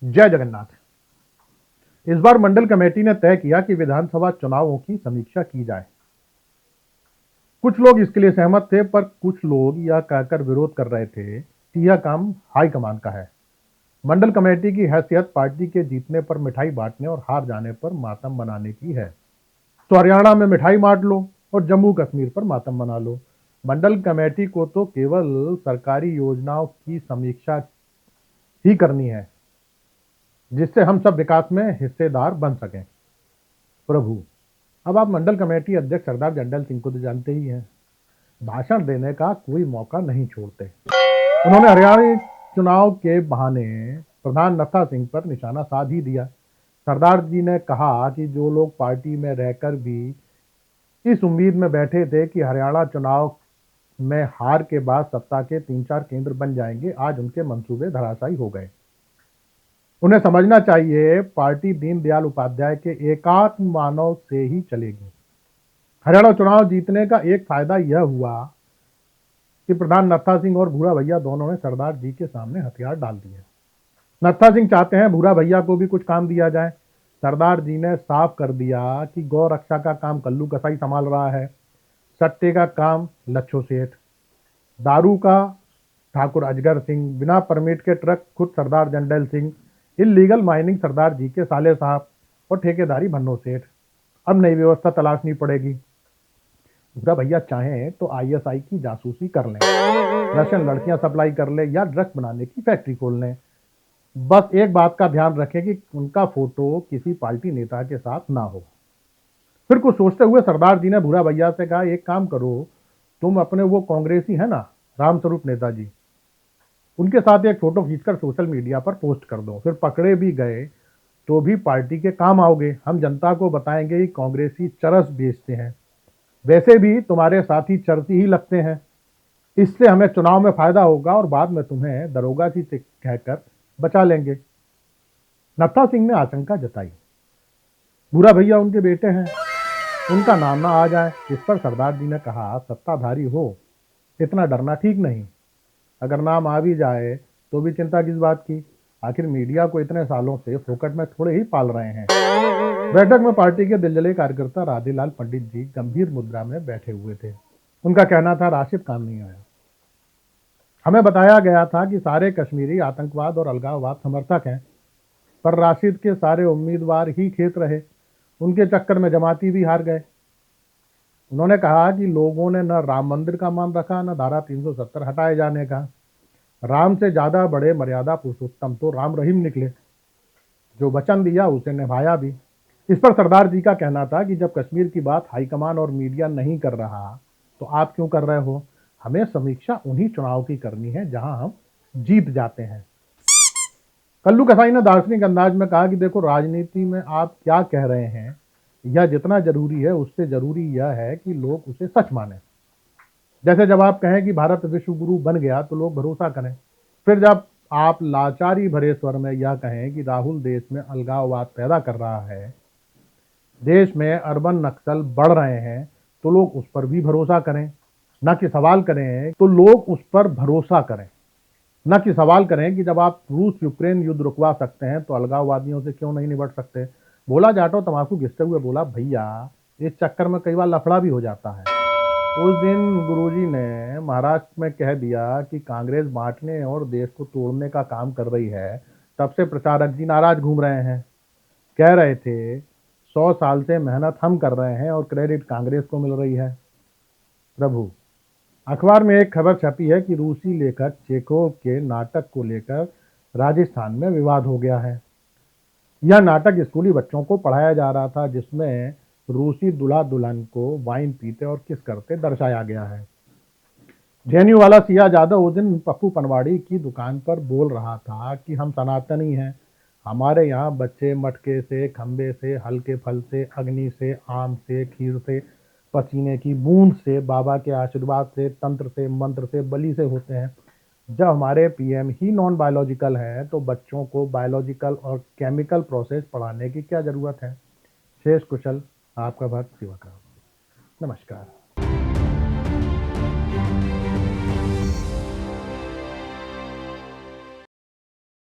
जय जगन्नाथ। इस बार मंडल कमेटी ने तय किया कि विधानसभा चुनावों की समीक्षा की जाए। कुछ लोग इसके लिए सहमत थे, पर कुछ लोग यह कहकर विरोध कर रहे थे कि यह काम हाईकमान का है। मंडल कमेटी की हैसियत पार्टी के जीतने पर मिठाई बांटने और हार जाने पर मातम मनाने की है। तो हरियाणा में मिठाई बांट लो और जम्मू कश्मीर पर मातम मना लो। मंडल कमेटी को तो केवल सरकारी योजनाओं की समीक्षा ही करनी है, जिससे हम सब विकास में हिस्सेदार बन सकें। प्रभु, अब आप मंडल कमेटी अध्यक्ष सरदार जंडल सिंह को तो जानते ही हैं। भाषण देने का कोई मौका नहीं छोड़ते। उन्होंने हरियाणा चुनाव के बहाने प्रधान नत्था सिंह पर निशाना साध ही दिया। सरदार जी ने कहा कि जो लोग पार्टी में रहकर भी इस उम्मीद में बैठे थे कि हरियाणा चुनाव में हार के बाद सत्ता के 3-4 केंद्र बन जाएंगे, आज उनके मंसूबे धराशायी हो गए। उन्हें समझना चाहिए, पार्टी दीनदयाल उपाध्याय के एकात्म मानव से ही चलेगी। हरियाणा चुनाव जीतने का एक फायदा यह हुआ कि प्रधान नत्था सिंह और भूरा भैया दोनों ने सरदार जी के सामने हथियार डाल दिए। नत्था सिंह चाहते हैं भूरा भैया को भी कुछ काम दिया जाए। सरदार जी ने साफ कर दिया कि गौ रक्षा का काम कल्लू कसाई संभाल रहा है, सट्टे का काम लच्छो सेठ, दारू का ठाकुर अजगर सिंह, बिना परमिट के ट्रक खुद सरदार जंडल सिंह, इलीगल माइनिंग सरदार जी के साले साहब और ठेकेदारी भन्नो सेठ। अब नई व्यवस्था तलाशनी पड़ेगी। भूरा भैया चाहें तो आईएसआई की जासूसी कर लें, रशियन लड़कियां सप्लाई कर ले या ड्रग्स बनाने की फैक्ट्री खोल लें। बस एक बात का ध्यान रखें कि उनका फोटो किसी पार्टी नेता के साथ ना हो। फिर कुछ सोचते हुए सरदार जी ने भूरा भैया से कहा, एक काम करो, तुम अपने वो कांग्रेसी है ना रामस्वरूप नेताजी, उनके साथ एक फोटो खींचकर सोशल मीडिया पर पोस्ट कर दो। फिर पकड़े भी गए तो भी पार्टी के काम आओगे। हम जनता को बताएंगे कि कांग्रेसी चरस बेचते हैं, वैसे भी तुम्हारे साथी चरती ही लगते हैं। इससे हमें चुनाव में फायदा होगा और बाद में तुम्हें दरोगा जी से कहकर बचा लेंगे। नत्था सिंह ने आशंका जताई, भूरा भैया उनके बेटे हैं, उनका नाम ना आ जाए। इस पर सरदार जी ने कहा, सत्ताधारी हो, इतना डरना ठीक नहीं। अगर नाम आ भी जाए तो भी चिंता किस बात की, आखिर मीडिया को इतने सालों से फोकट में थोड़े ही पाल रहे हैं। बैठक में पार्टी के दिलजले कार्यकर्ता राधेलाल पंडित जी गंभीर मुद्रा में बैठे हुए थे। उनका कहना था, राशिद काम नहीं आया। हमें बताया गया था कि सारे कश्मीरी आतंकवाद और अलगाववाद समर्थक हैं, पर राशिद के सारे उम्मीदवार ही खेत रहे, उनके चक्कर में जमाती भी हार गए। उन्होंने कहा कि लोगों ने न राम मंदिर का मान रखा, न धारा 370 हटाए जाने का। राम से ज्यादा बड़े मर्यादा पुरुषोत्तम तो राम रहीम निकले, जो वचन दिया उसे निभाया भी। इस पर सरदार जी का कहना था कि जब कश्मीर की बात हाईकमान और मीडिया नहीं कर रहा तो आप क्यों कर रहे हो। हमें समीक्षा उन्हीं चुनाव की करनी है जहां हम जीत जाते हैं। कल्लू कसाई ने दार्शनिक अंदाज में कहा कि देखो, राजनीति में आप क्या कह रहे हैं यह जितना जरूरी है उससे जरूरी यह है कि लोग उसे सच माने। जैसे जब आप कहें कि भारत विश्व गुरु बन गया तो लोग भरोसा करें। फिर जब आप लाचारी भरे स्वर में यह कहें कि राहुल देश में अलगाववाद पैदा कर रहा है, देश में अर्बन नक्सल बढ़ रहे हैं, तो लोग उस पर भी भरोसा करें। न कि सवाल करें तो लोग उस पर भरोसा करें, न कि सवाल करें कि जब आप रूस यूक्रेन युद्ध रुकवा सकते हैं तो अलगाववादियों से क्यों नहीं निपट सकते। बोला जाटो तमाकू घिसते हुए बोला, भैया इस चक्कर में कई बार लफड़ा भी हो जाता है। उस दिन गुरुजी ने महाराष्ट्र में कह दिया कि कांग्रेस बांटने और देश को तोड़ने का काम कर रही है, तब से प्रचारक जी नाराज घूम रहे हैं। कह रहे थे 100 साल से मेहनत हम कर रहे हैं और क्रेडिट कांग्रेस को मिल रही है। प्रभु, अखबार में एक खबर छपी है कि रूसी लेखक चेखोव के नाटक को लेकर राजस्थान में विवाद हो गया है। यह नाटक स्कूली बच्चों को पढ़ाया जा रहा था, जिसमें रूसी दूल्हा दुल्हन को वाइन पीते और किस करते दर्शाया गया है। जेएनयू वाला सिया यादव उस दिन पप्पू पनवाड़ी की दुकान पर बोल रहा था कि हम सनातनी हैं, हमारे यहाँ बच्चे मटके से, खंबे से, हल्के फल से, अग्नि से, आम से, खीर से, पसीने की बूंद से, बाबा के आशीर्वाद से, तंत्र से, मंत्र से, बलि से होते हैं। जब हमारे पीएम ही नॉन बायोलॉजिकल है तो बच्चों को बायोलॉजिकल और केमिकल प्रोसेस पढ़ाने की क्या जरूरत है। शेष कुशल आपका भक्त शिवा का। नमस्कार।